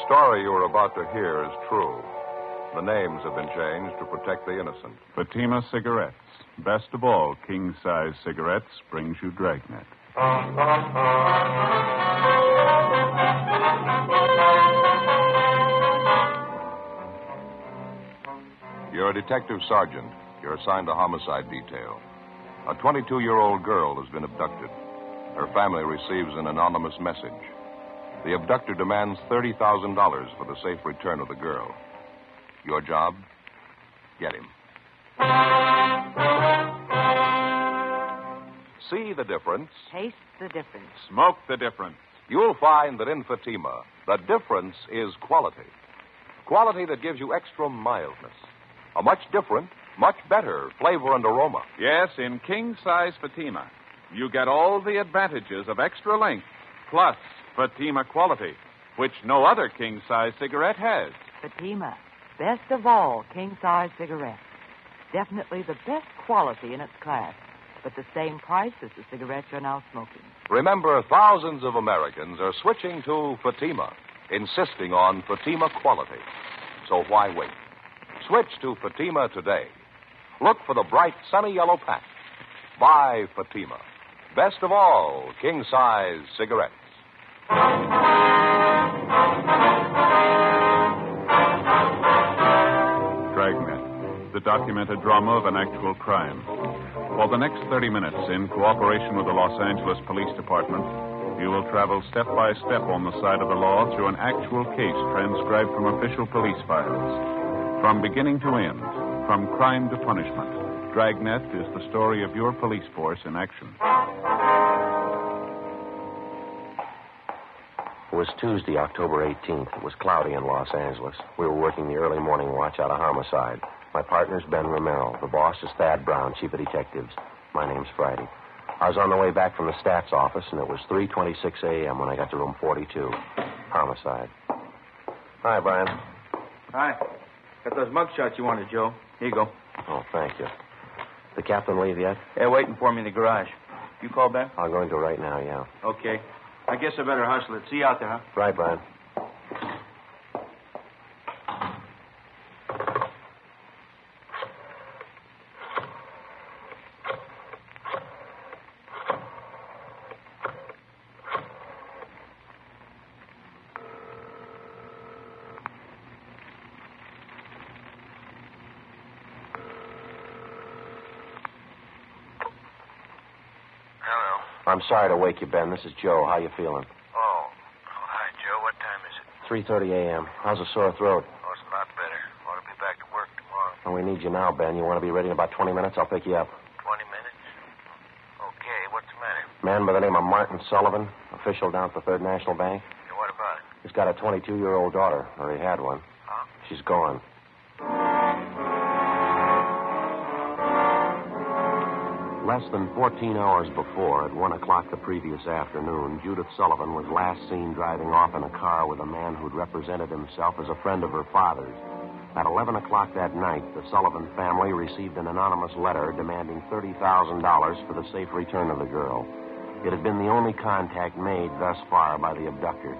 story you are about to hear is true. The names have been changed to protect the innocent. Fatima Cigarettes. Best of all, king-size cigarettes brings you Dragnet. You're a detective sergeant. You're assigned to homicide detail. A 22-year-old girl has been abducted. Her family receives an anonymous message. The abductor demands $30,000 for the safe return of the girl. Your job? Get him. See the difference. Taste the difference. Smoke the difference. You'll find that in Fatima, the difference is quality. Quality that gives you extra mildness. A much different, much better flavor and aroma. Yes, in king-size Fatima, you get all the advantages of extra length, plus Fatima quality, which no other king-size cigarette has. Fatima, best of all king-size cigarettes. Definitely the best quality in its class, but the same price as the cigarettes you're now smoking. Remember, thousands of Americans are switching to Fatima, insisting on Fatima quality. So why wait? Switch to Fatima today. Look for the bright, sunny yellow patch. Buy Fatima. Best of all, king-size cigarettes. Dragnet, the documented drama of an actual crime. For the next 30 minutes, in cooperation with the Los Angeles Police Department, you will travel step by step on the side of the law through an actual case transcribed from official police files. From beginning to end, from crime to punishment, Dragnet is the story of your police force in action. It was Tuesday, October 18th. It was cloudy in Los Angeles. We were working the early morning watch out of homicide. My partner's Ben Romero. The boss is Thad Brown, chief of detectives. My name's Friday. I was on the way back from the stats office, and it was 3:26 a.m. when I got to room 42. Homicide. Hi, Brian. Hi. Got those mug shots you wanted, Joe. Here you go. Oh, thank you. The captain leave yet? Yeah, waiting for me in the garage. You call Ben? I'm going to right now, yeah. Okay. I guess I better hustle it. See you out there, huh? Right, Brian. I'm sorry to wake you, Ben. This is Joe. How you feeling? Oh, hi, Joe. What time is it? 3:30 a.m. How's a sore throat? Oh, it's a lot better. Want to be back to work tomorrow. Well, we need you now, Ben. You want to be ready in about 20 minutes? I'll pick you up. 20 minutes? Okay, what's the matter? Man by the name of Martin Sullivan, official down at the Third National Bank. Yeah, what about it? He's got a 22-year-old daughter, or he had one. Huh? She's gone. Less than 14 hours before, at 1 o'clock the previous afternoon, Judith Sullivan was last seen driving off in a car with a man who'd represented himself as a friend of her father's. At 11 o'clock that night, the Sullivan family received an anonymous letter demanding $30,000 for the safe return of the girl. It had been the only contact made thus far by the abductor.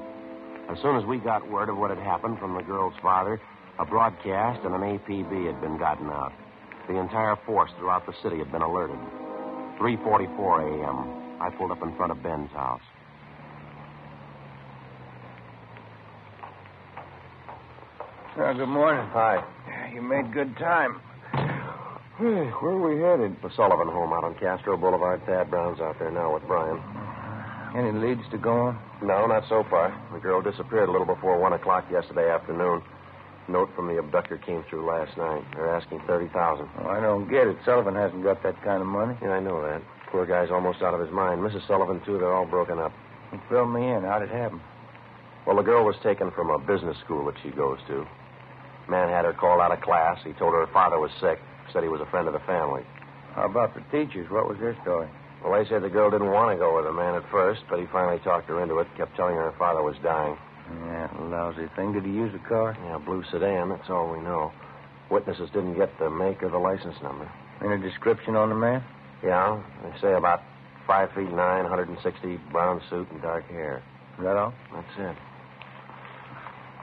As soon as we got word of what had happened from the girl's father, a broadcast and an APB had been gotten out. The entire force throughout the city had been alerted. 3:44 a.m. I pulled up in front of Ben's house. Good morning. Hi. You made good time. Where are we headed? The Sullivan home out on Castro Boulevard. Thad Brown's out there now with Brian. Any leads to go on? No, not so far. The girl disappeared a little before 1 o'clock yesterday afternoon. Note from the abductor came through last night. They're asking $30,000. Oh, I don't get it. Sullivan hasn't got that kind of money. Yeah, I know that. Poor guy's almost out of his mind. Mrs. Sullivan, too, they're all broken up. Fill me in. How'd it happen? Well, the girl was taken from a business school that she goes to. Man had her called out of class. He told her father was sick. Said he was a friend of the family. How about the teachers? What was their story? Well, they said the girl didn't want to go with the man at first, but he finally talked her into it. Kept telling her father was dying. Yeah, lousy thing. Did he use a car? Yeah, blue sedan. That's all we know. Witnesses didn't get the make or the license number. Any description on the man? Yeah, they say about 5 feet 9, 160, brown suit and dark hair. Is that all? That's it.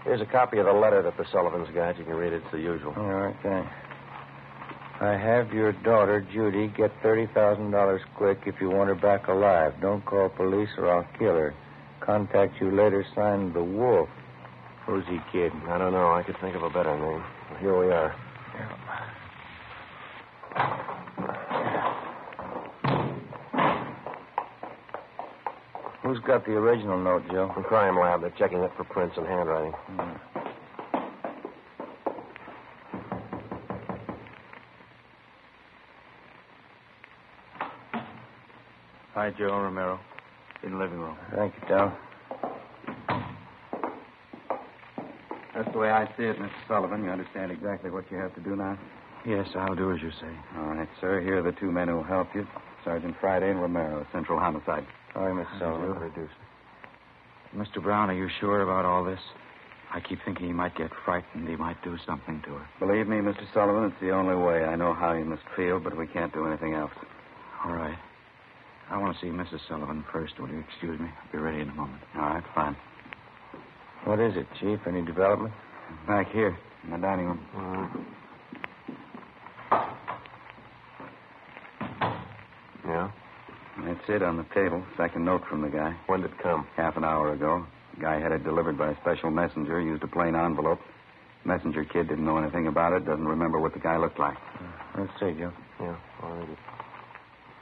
Here's a copy of the letter that the Sullivans got. You can read it. It's the usual. All right, thanks. I have your daughter, Judy. Get $30,000 quick if you want her back alive. Don't call police or I'll kill her. Contact you later. Signed, The Wolf. Who's he, kid? I don't know. I could think of a better name. Well, here we are. Who's got the original note, Joe? The crime lab. They're checking it for prints and handwriting. Hi, Joe. Romero. In the living room. Thank you, Tom. That's the way I see it, Mr. Sullivan. You understand exactly what you have to do now? Yes, I'll do as you say. All right, sir. Here are the two men who will help you. Sergeant Friday and Romero, Central Homicide. All right, Mr. Sullivan. Introduce. Mr. Brown, are you sure about all this? I keep thinking he might get frightened. He might do something to her. Believe me, Mr. Sullivan, it's the only way. I know how you must feel, but we can't do anything else. All right. I want to see Mrs. Sullivan first. Will you excuse me? I'll be ready in a moment. All right, fine. What is it, Chief? Any development? Back here, in the dining room. Yeah? That's it on the table. Second note from the guy. When did it come? Half an hour ago. The guy had it delivered by a special messenger, used a plain envelope. Messenger kid didn't know anything about it, doesn't remember what the guy looked like. Let's see, Joe. Yeah, I'll read it.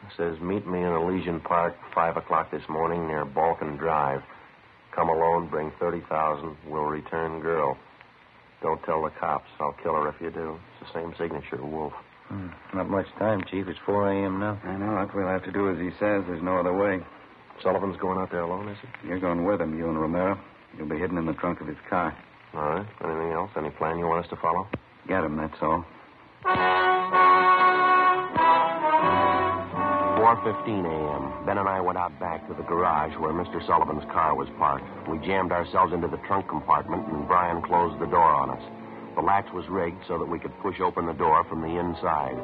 It says, meet me in Elysian Park, 5 o'clock this morning near Balkan Drive. Come alone, bring 30,000. We'll return girl. Don't tell the cops. I'll kill her if you do. It's the same signature, Wolf. Not much time, Chief. It's 4 a.m. now. I know it. We'll have to do as he says. There's no other way. Sullivan's going out there alone, is he? You're going with him, you and Romero. You'll be hidden in the trunk of his car. All right. Anything else? Any plan you want us to follow? Get him, that's all. 4:15 a.m. Ben and I went out back to the garage where Mr. Sullivan's car was parked. We jammed ourselves into the trunk compartment, and Brian closed the door on us. The latch was rigged so that we could push open the door from the inside.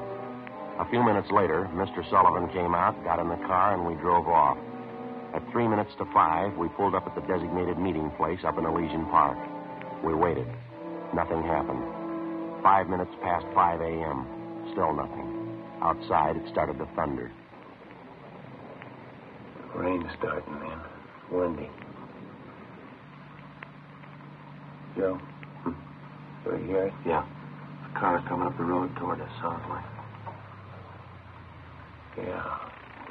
A few minutes later, Mr. Sullivan came out, got in the car, and we drove off. At 3 minutes to 5, we pulled up at the designated meeting place up in Elysian Park. We waited. Nothing happened. 5 minutes past 5 a.m. Still nothing. Outside, it started to thunder. Rain's starting, man. Windy. Joe? Do you hear it? Yeah. The car's coming up the road toward us, sounds like. Yeah.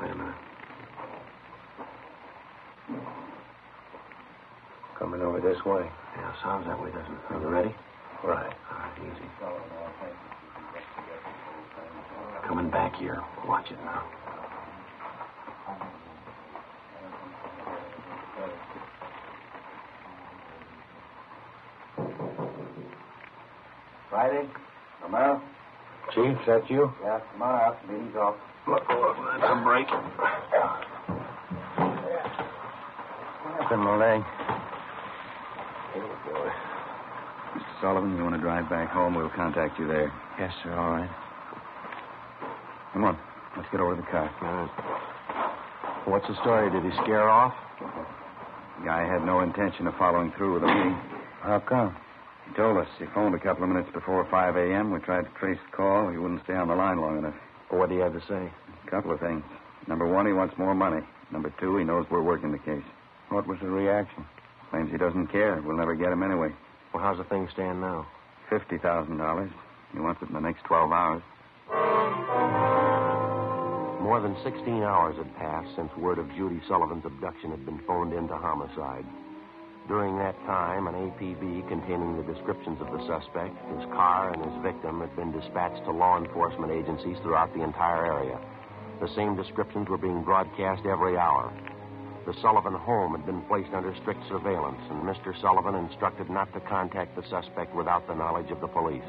Wait a minute. Coming over this way. Yeah, sounds that way, doesn't it? Are you ready? Right. All right, easy. Coming back here. Watch it now. Friday? Romero? Chief, that you? Yeah, tomorrow. Meeting's off. Look, that's a break. It's in my leg. Mr. Sullivan, you want to drive back home? We'll contact you there. Yes, sir. All right. Come on. Let's get over to the car. All right. What's the story? Did he scare off? The guy had no intention of following through with the meeting. How come? He told us he phoned a couple of minutes before 5 a.m. We tried to trace the call. He wouldn't stay on the line long enough. Well, what do you have to say? A couple of things. Number one, he wants more money. Number two, he knows we're working the case. What was the reaction? Claims he doesn't care. We'll never get him anyway. Well, how's the thing stand now? $50,000. He wants it in the next 12 hours. More than 16 hours had passed since word of Judy Sullivan's abduction had been phoned into homicide. During that time, an APB containing the descriptions of the suspect, his car, and his victim had been dispatched to law enforcement agencies throughout the entire area. The same descriptions were being broadcast every hour. The Sullivan home had been placed under strict surveillance, and Mr. Sullivan instructed not to contact the suspect without the knowledge of the police.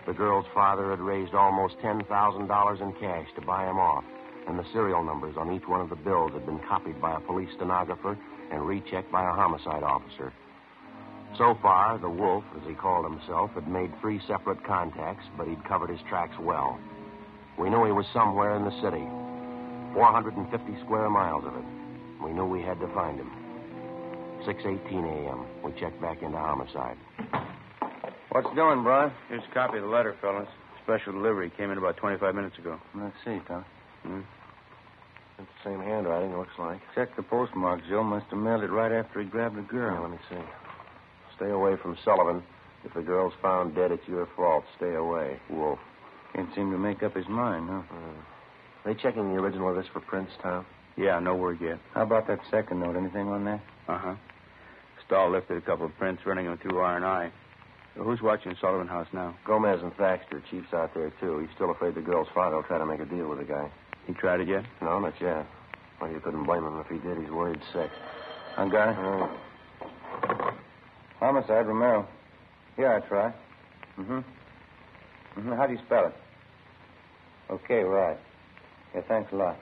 The girl's father had raised almost $10,000 in cash to buy him off, and the serial numbers on each one of the bills had been copied by a police stenographer and rechecked by a homicide officer. So far, the Wolf, as he called himself, had made 3 separate contacts, but he'd covered his tracks well. We knew he was somewhere in the city, 450 square miles of it. We knew we had to find him. 6:18 a.m. We checked back into homicide. What's doing, Brian? Here's a copy of the letter, fellas. Special delivery. Came in about 25 minutes ago. Let's see, Tom. It's the same handwriting, it looks like. Check the postmark. Joe must have mailed it right after he grabbed the girl. Yeah, let me see. Stay away from Sullivan. If the girl's found dead, it's your fault. Stay away. Wolf. Can't seem to make up his mind, huh? They checking the original of this for prints, Tom? Yeah, no word yet. How about that second note? Anything on that? Uh-huh. Stahl lifted a couple of prints, running them through R&I. Who's watching Sullivan House now? Gomez and Thaxter. Chief's out there, too. He's still afraid the girl's father will try to make a deal with the guy. He tried it yet? No, not yet. Well, you couldn't blame him if he did. He's worried sick. I got it. Homicide, Romero. Here, I try. How do you spell it? Okay, right. Yeah, thanks a lot.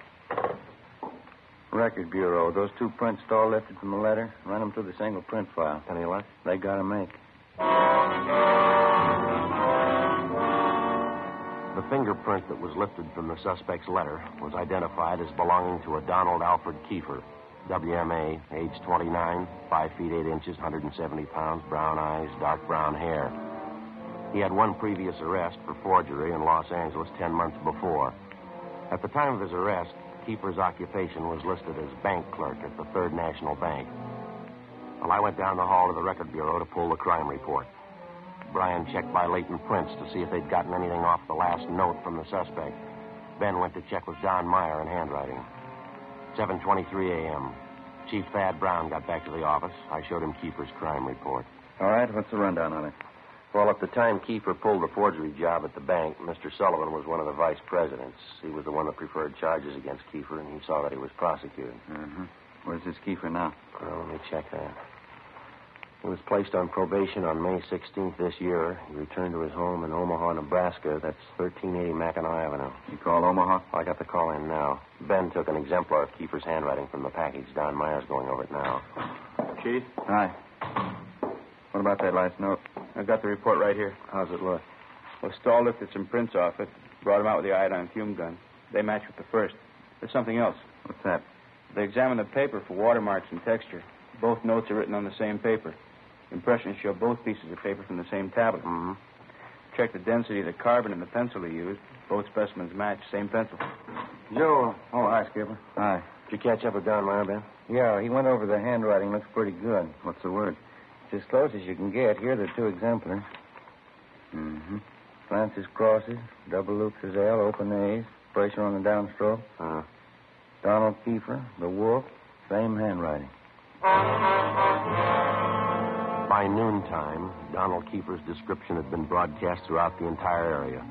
Record Bureau. Those two prints Stahl lifted from the letter, run them through the single print file. Any luck? They got to make. The fingerprint that was lifted from the suspect's letter was identified as belonging to a Donald Alfred Kiefer, WMA, age 29, 5 feet 8 inches, 170 pounds, brown eyes, dark brown hair. He had one previous arrest for forgery in Los Angeles 10 months before. At the time of his arrest, Kiefer's occupation was listed as bank clerk at the Third National Bank. Well, I went down the hall to the Record Bureau to pull the crime report. Brian checked by latent prints to see if they'd gotten anything off the last note from the suspect. Ben went to check with Don Meyer in handwriting. 7:23 a.m. Chief Thad Brown got back to the office. I showed him Kiefer's crime report. All right, what's the rundown on it? Well, at the time Kiefer pulled the forgery job at the bank, Mr. Sullivan was one of the vice presidents. He was the one that preferred charges against Kiefer, and he saw that he was prosecuted. Where's this Kiefer now? Well, let me check that. He was placed on probation on May 16th this year. He returned to his home in Omaha, Nebraska. That's 1380 Mackinac Avenue. You call Omaha? I got the call in now. Ben took an exemplar of Kiefer's handwriting from the package. Don Meyer's going over it now. Chief? Hi. What about that last note? I've got the report right here. How's it look? Well, Stahl lifted some prints off it, brought them out with the iodine fume gun. They match with the first. There's something else. What's that? They examined the paper for watermarks and texture. Both notes are written on the same paper. Impressions show both pieces of paper from the same tablet. Check the density of the carbon in the pencil he used. Both specimens match, same pencil. Joe. Oh, hi, Skipper. Hi. Did you catch up with Don Meyer, Ben? Yeah, he went over the handwriting. Looks pretty good. What's the word? It's as close as you can get. Here are the two exemplars. Francis crosses, double loops as L, open A's, pressure on the downstroke. Donald Kiefer, the wolf, same handwriting. By noontime, Donald Kiefer's description had been broadcast throughout the entire area.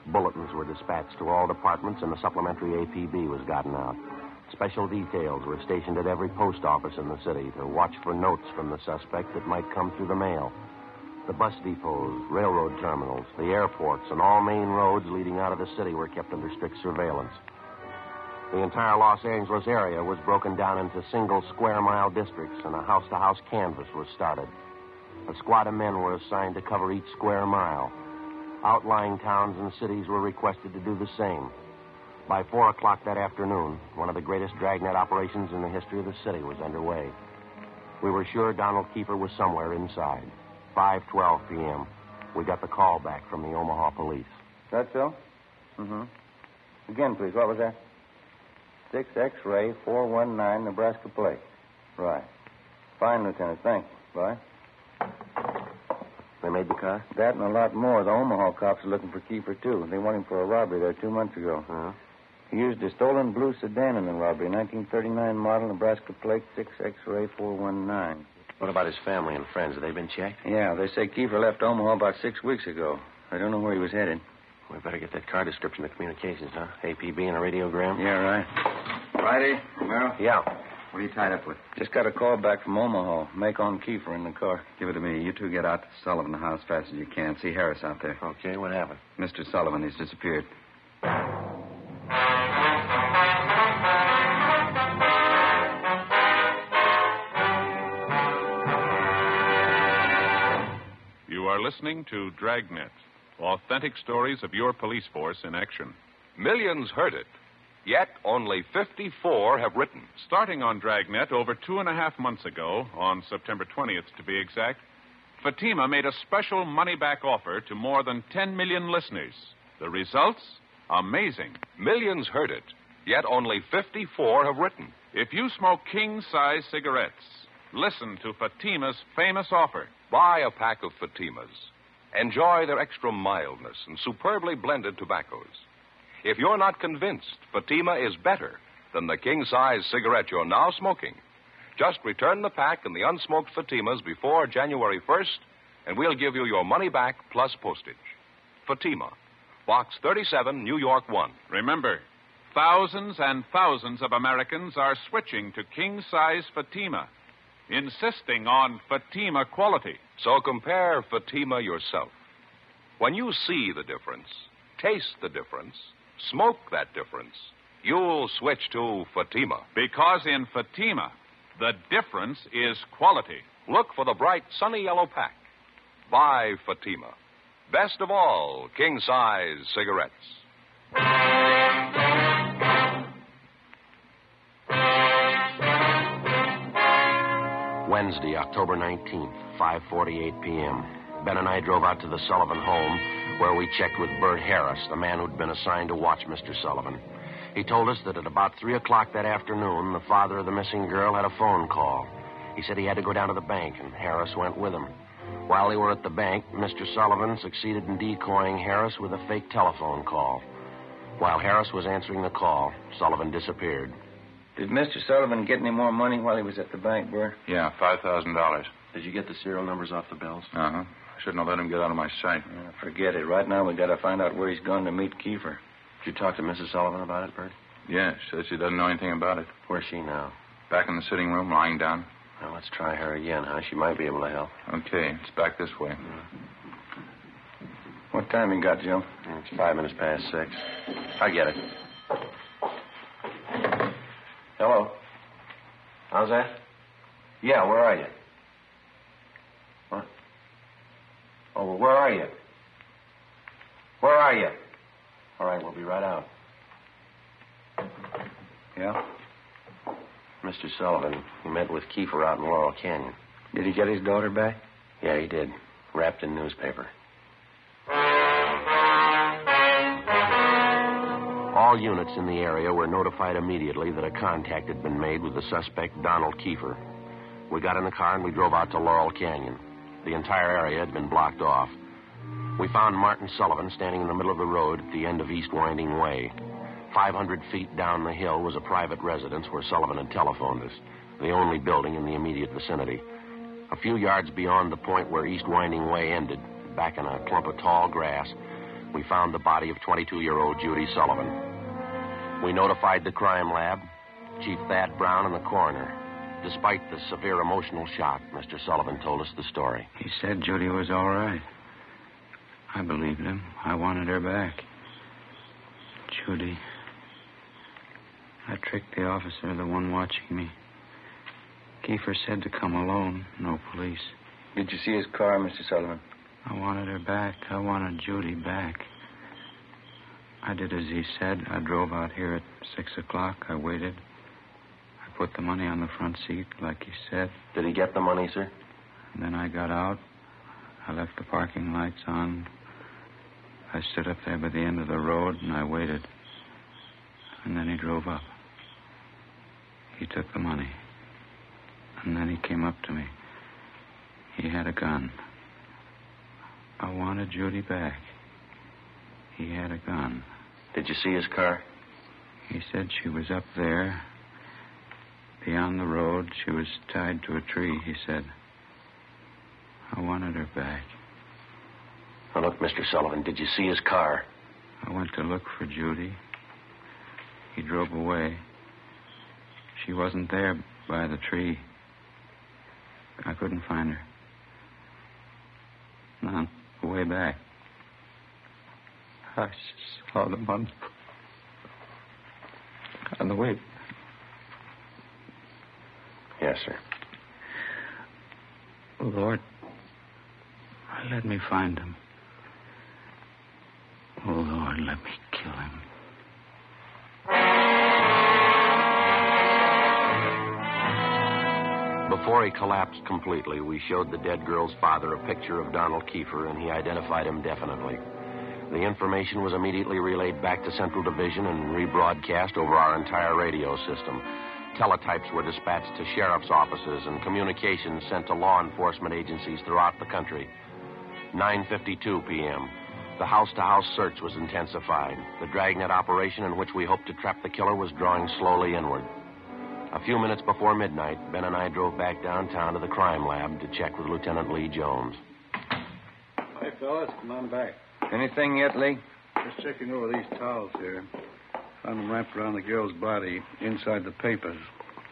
Bulletins were dispatched to all departments, and a supplementary APB was gotten out. Special details were stationed at every post office in the city to watch for notes from the suspect that might come through the mail. The bus depots, railroad terminals, the airports, and all main roads leading out of the city were kept under strict surveillance. The entire Los Angeles area was broken down into single square-mile districts, and a house-to-house canvass was started. A squad of men were assigned to cover each square mile. Outlying towns and cities were requested to do the same. By 4 o'clock that afternoon, one of the greatest dragnet operations in the history of the city was underway. We were sure Donald Kiefer was somewhere inside. 5:12 p.m. We got the call back from the Omaha police. That so? Again, please. What was that? 6 X-ray 419 Nebraska plate. Right. Fine, Lieutenant. Thanks. Bye. They made the car? That and a lot more. The Omaha cops are looking for Kiefer, too. They want him for a robbery there 2 months ago. He used a stolen blue sedan in the robbery, 1939 model, Nebraska plate, 6 X-ray 419. What about his family and friends? Have they been checked? Yeah, they say Kiefer left Omaha about 6 weeks ago. I don't know where he was headed. We better get that car description to communications, huh? APB and a radiogram? Yeah, right. Friday, Romero? Yeah. What are you tied up with? Just got a call back from Omaha. Make on Kiefer in the car. Give it to me. You two get out to Sullivan House fast as you can. See Harris out there. Okay, what happened? Mr. Sullivan, he's disappeared. You are listening to Dragnet, authentic stories of your police force in action. Millions heard it. Yet only 54 have written. Starting on Dragnet over 2.5 months ago, on September 20th to be exact, Fatima made a special money-back offer to more than 10 million listeners. The results? Amazing. Millions heard it, yet only 54 have written. If you smoke king-size cigarettes, listen to Fatima's famous offer. Buy a pack of Fatimas. Enjoy their extra mildness and superbly blended tobaccos. If you're not convinced Fatima is better than the king-size cigarette you're now smoking, just return the pack and the unsmoked Fatimas before January 1st, and we'll give you your money back plus postage. Fatima, Box 37, New York 1. Remember, thousands and thousands of Americans are switching to king-size Fatima, insisting on Fatima quality. So compare Fatima yourself. When you see the difference, taste the difference, smoke that difference, you'll switch to Fatima. Because in Fatima, the difference is quality. Look for the bright, sunny yellow pack. Buy Fatima. Best of all, king-size cigarettes. Wednesday, October 19th, 5:48 p.m. Ben and I drove out to the Sullivan home, where we checked with Bert Harris, the man who'd been assigned to watch Mr. Sullivan. He told us that at about 3 o'clock that afternoon, the father of the missing girl had a phone call. He said he had to go down to the bank, and Harris went with him. While they were at the bank, Mr. Sullivan succeeded in decoying Harris with a fake telephone call. While Harris was answering the call, Sullivan disappeared. Did Mr. Sullivan get any more money while he was at the bank, Bert? Yeah, $5,000. Did you get the serial numbers off the bills? Uh-huh. Shouldn't have let him get out of my sight. Forget it. Right now, we got to find out where he's going to meet Kiefer. Did you talk to Mrs. Sullivan about it, Bert? Yeah, says she doesn't know anything about it. Where's she now? Back in the sitting room, lying down. Well, let's try her again, huh? She might be able to help. Okay, it's back this way. What time you got, Joe? It's 5 minutes past 6. I get it. Hello? How's that? Yeah, where are you? What? Oh, well, where are you? Where are you? All right, we'll be right out. Yeah? Mr. Sullivan, he met with Kiefer out in Laurel Canyon. Did he get his daughter back? Yeah, he did. Wrapped in newspaper. All units in the area were notified immediately that a contact had been made with the suspect, Donald Kiefer. We got in the car and we drove out to Laurel Canyon. The entire area had been blocked off. We found Martin Sullivan standing in the middle of the road at the end of East Winding Way. 500 feet down the hill was a private residence where Sullivan had telephoned us, the only building in the immediate vicinity. A few yards beyond the point where East Winding Way ended, back in a clump of tall grass, we found the body of 22-year-old Judy Sullivan. We notified the crime lab, Chief Thad Brown, and the coroner. Despite the severe emotional shock, Mr. Sullivan told us the story. He said Judy was all right. I believed him. I wanted her back. Judy. I tricked the officer, the one watching me. Kiefer said to come alone, no police. Did you see his car, Mr. Sullivan? I wanted her back. I wanted Judy back. I did as he said. I drove out here at 6 o'clock. I waited. I put the money on the front seat, like he said. Did he get the money, sir? And then I got out. I left the parking lights on. I stood up there by the end of the road, and I waited. And then he drove up. He took the money. And then he came up to me. He had a gun. I wanted Judy back. He had a gun. Did you see his car? He said she was up there. Beyond the road, she was tied to a tree, he said. I wanted her back. Now, look, Mr. Sullivan, did you see his car? I went to look for Judy. He drove away. She wasn't there by the tree. I couldn't find her. On the way back, I saw them on the way. Yes, sir. Lord, let me find him. Oh, Lord, let me kill him. Before he collapsed completely, we showed the dead girl's father a picture of Donald Kiefer, and he identified him definitely. The information was immediately relayed back to Central Division and rebroadcast over our entire radio system. Teletypes were dispatched to sheriff's offices and communications sent to law enforcement agencies throughout the country. 9:52 p.m. The house-to-house search was intensified. The Dragnet operation in which we hoped to trap the killer was drawing slowly inward. A few minutes before midnight, Ben and I drove back downtown to the crime lab to check with Lieutenant Lee Jones. Hi, fellas. Come on back. Anything yet, Lee? Just checking over these towels here. Found them wrapped around the girl's body inside the papers.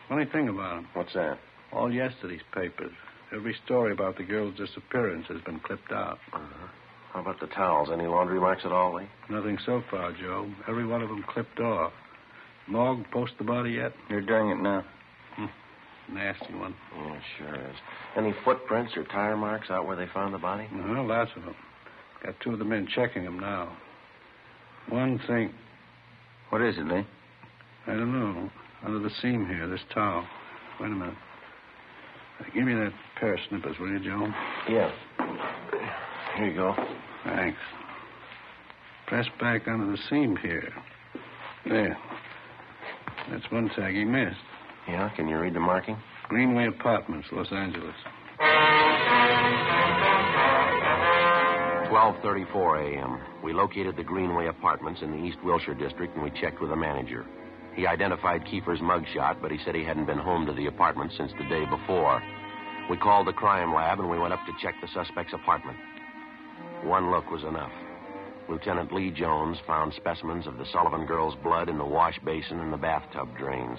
Funny thing about them. What's that? All yesterday's papers. Every story about the girl's disappearance has been clipped out. Uh-huh. How about the towels? Any laundry marks at all, Lee? Nothing so far, Joe. Every one of them clipped off. Morgue post the body yet? You're doing it now. Nasty one. Yeah, it sure is. Any footprints or tire marks out where they found the body? Lots of them. Got two of the men checking them now. One thing. What is it, Lee? I don't know. Under the seam here, this towel. Wait a minute. Give me that pair of snippers, will you, Joe? Yeah. Here you go. Thanks. Press back under the seam here. There. That's one tag he missed. Yeah? Can you read the marking? Greenway Apartments, Los Angeles. 12:34 a.m. We located the Greenway Apartments in the East Wilshire district, and we checked with the manager. He identified Kiefer's mugshot, but he said he hadn't been home to the apartment since the day before. We called the crime lab, and we went up to check the suspect's apartment. One look was enough. Lieutenant Lee Jones found specimens of the Sullivan girl's blood in the wash basin and the bathtub drains.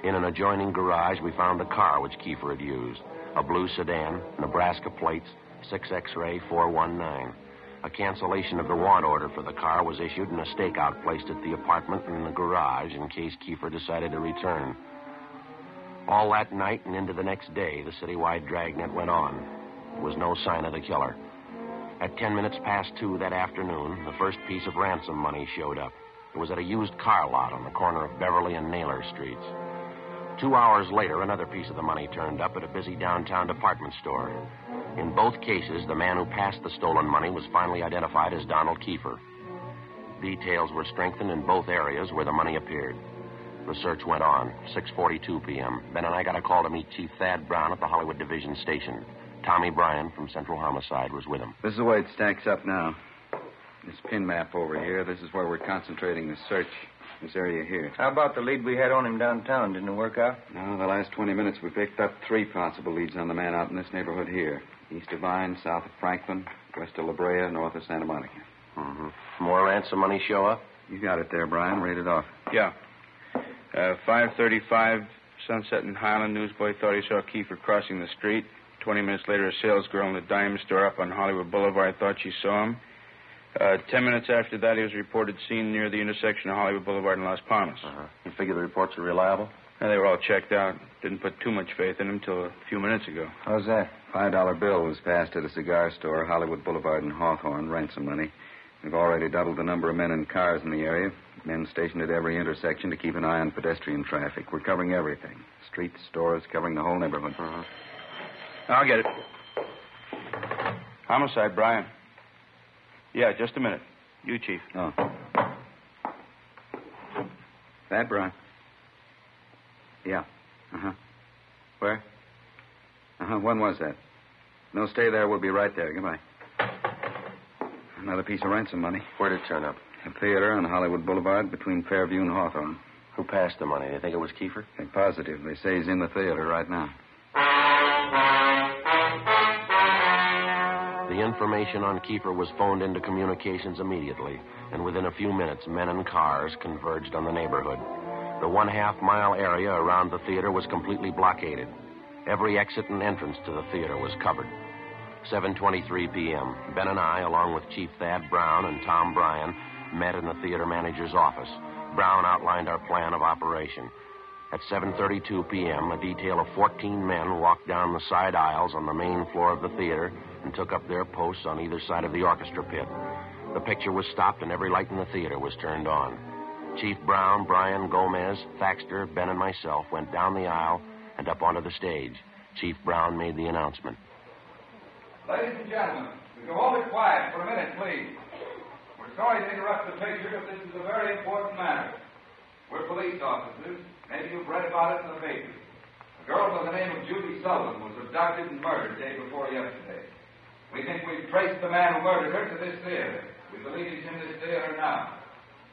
In an adjoining garage, we found the car which Kiefer had used. A blue sedan, Nebraska plates, 6 X-ray 419. A cancellation of the want order for the car was issued and a stakeout placed at the apartment and in the garage in case Kiefer decided to return. All that night and into the next day, the citywide dragnet went on. There was no sign of the killer. At 10 minutes past 2 that afternoon, the first piece of ransom money showed up. It was at a used car lot on the corner of Beverly and Naylor Streets. 2 hours later, another piece of the money turned up at a busy downtown department store. In both cases, the man who passed the stolen money was finally identified as Donald Kiefer. Details were strengthened in both areas where the money appeared. The search went on. 6:42 p.m. Ben and I got a call to meet Chief Thad Brown at the Hollywood Division Station. Tommy Bryan from Central Homicide was with him. This is the way it stacks up now. This pin map over here, this is where we're concentrating the search. This area here. How about the lead we had on him downtown? Didn't it work out? No, the last 20 minutes we picked up 3 possible leads on the man out in this neighborhood here. East of Vine, south of Franklin, west of La Brea, north of Santa Monica. Mm-hmm. More ransom money show up? You got it there, Brian. Read it off. Yeah. 5:35, Sunset and Highland. Newsboy thought he saw Kiefer crossing the street. 20 minutes later, a salesgirl in the diamond store up on Hollywood Boulevard thought she saw him. 10 minutes after that, he was reported seen near the intersection of Hollywood Boulevard and Las Palmas. You figure the reports are reliable? They were all checked out. Didn't put too much faith in him till a few minutes ago. How's that? $5 bill was passed at a cigar store, Hollywood Boulevard and Hawthorne, ransom money. We've already doubled the number of men and cars in the area. Men stationed at every intersection to keep an eye on pedestrian traffic. We're covering everything. Streets, stores, covering the whole neighborhood. I'll get it. Homicide, Brian. Yeah, just a minute. You, Chief. Oh. That, Brian? Yeah. Where? When was that? No, stay there. We'll be right there. Goodbye. Another piece of ransom money. Where'd it turn up? A theater on Hollywood Boulevard between Fairview and Hawthorne. Who passed the money? They think it was Kiefer? They're positive. They say he's in the theater right now. The information on Kiefer was phoned into communications immediately, and within a few minutes, men and cars converged on the neighborhood. The 1/2 mile area around the theater was completely blockaded. Every exit and entrance to the theater was covered. 7:23 p.m. Ben and I, along with Chief Thad Brown and Tom Bryan, met in the theater manager's office. Brown outlined our plan of operation. At 7:32 p.m., a detail of 14 men walked down the side aisles on the main floor of the theater and took up their posts on either side of the orchestra pit. The picture was stopped and every light in the theater was turned on. Chief Brown, Bryan, Gomez, Thaxter, Ben, and myself went down the aisle and up onto the stage. Chief Brown made the announcement. Ladies and gentlemen, would you hold it quiet for a minute, please? We're sorry to interrupt the picture, but this is a very important matter. We're police officers. Maybe you've read about it in the paper. A girl by the name of Judy Sullivan was abducted and murdered day before yesterday. We think we've traced the man who murdered her to this theater. We believe he's in this theater now.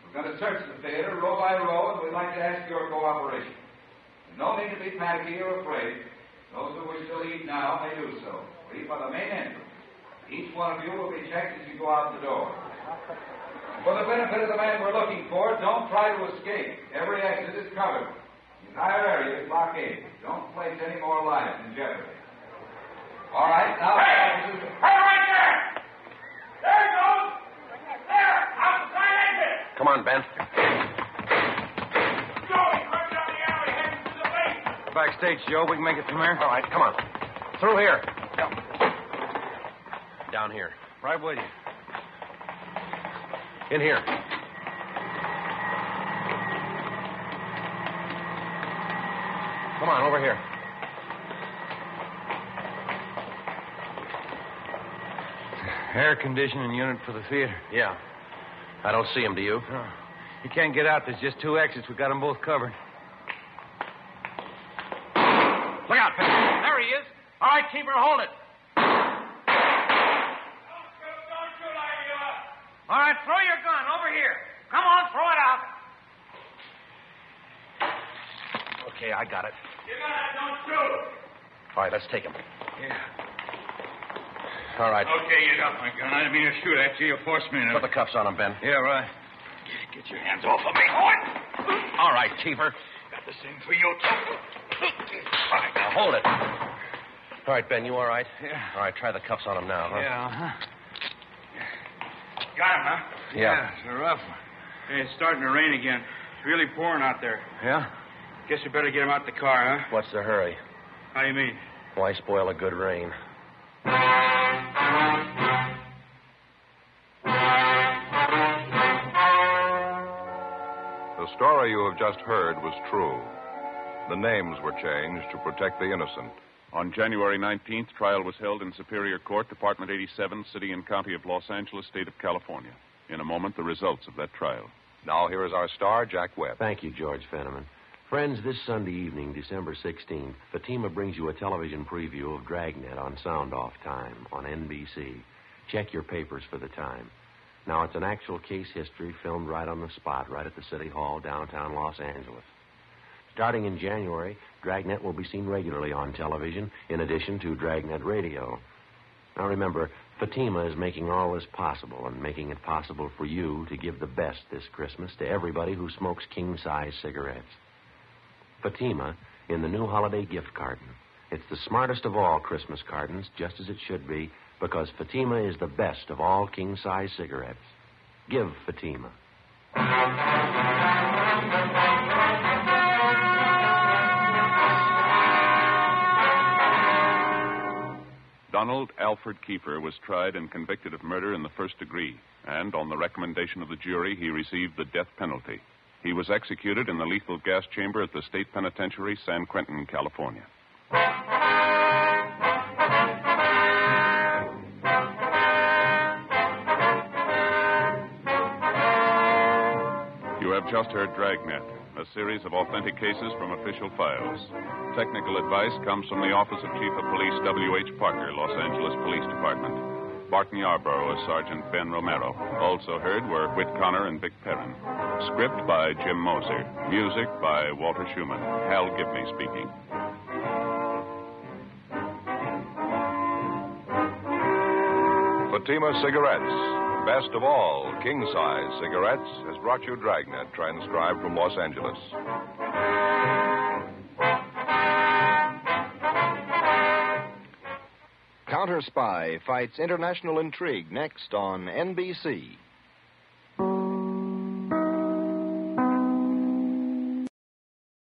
We're going to search the theater row by row, and we'd like to ask your cooperation. There's no need to be panicky or afraid. Those who wish to leave now may do so. Leave by the main entrance. Each one of you will be checked as you go out the door. For the benefit of the man we're looking for, don't try to escape. Every exit is covered. The entire area is blockaded. Don't place any more lives in jeopardy. All right, now... Hey! Hey, right there! There it goes! There! Outside exit! Come on, Ben. Joey, run down the alley, heading to the basement. Backstage, Joe. We can make it from here. All right, come on. Through here. Down here. Right with you. In here. Come on, over here. Air conditioning unit for the theater. Yeah. I don't see him, do you? No. You can't get out. There's just two exits. We got them both covered. Look out, Ben. There he is. All right, keep her, hold it. Don't shoot, Ivy. All right, throw your gun over here. Come on, throw it out. Okay, I got it. You got it, don't shoot. All right, let's take him. Yeah. All right. Okay, you got my gun. I didn't mean to shoot at you. You forced me to... Put the cuffs on him, Ben. Yeah, right. Get your hands off of me. What? All right, Keeper. Got the same for you, too. All right, now hold it. All right, Ben, you all right? Yeah. All right, try the cuffs on him now, huh? Yeah, huh? Got him, huh? Yeah. It's a rough one. Hey, it's starting to rain again. It's really pouring out there. Yeah? Guess we better get him out the car, huh? What's the hurry? How do you mean? Why spoil a good rain? The story you have just heard was true. The names were changed to protect the innocent. On January 19th, trial was held in Superior Court, Department 87, City and County of Los Angeles, State of California. In a moment, the results of that trial. Now, here is our star, Jack Webb. Thank you, George Fenneman. Friends, this Sunday evening, December 16th, Fatima brings you a television preview of Dragnet on Sound Off Time on NBC. Check your papers for the time. Now, it's an actual case history filmed right on the spot, right at the City Hall, downtown Los Angeles. Starting in January, Dragnet will be seen regularly on television, in addition to Dragnet Radio. Now, remember, Fatima is making all this possible and making it possible for you to give the best this Christmas to everybody who smokes king-size cigarettes. Fatima in the new holiday gift carton. It's the smartest of all Christmas cartons, just as it should be, because Fatima is the best of all king-size cigarettes. Give Fatima. Donald Alfred Kiefer was tried and convicted of murder in the first degree, and on the recommendation of the jury, he received the death penalty. He was executed in the lethal gas chamber at the State Penitentiary, San Quentin, California. You have just heard Dragnet, a series of authentic cases from official files. Technical advice comes from the Office of Chief of Police W.H. Parker, Los Angeles Police Department. Barton Yarborough as Sergeant Ben Romero. Also heard were Whit Connor and Vic Perrin. Script by Jim Moser. Music by Walter Schumann. Hal Gibney speaking. Fatima Cigarettes, best of all king-size cigarettes, has brought you Dragnet, transcribed from Los Angeles. Counter Spy fights international intrigue next on NBC.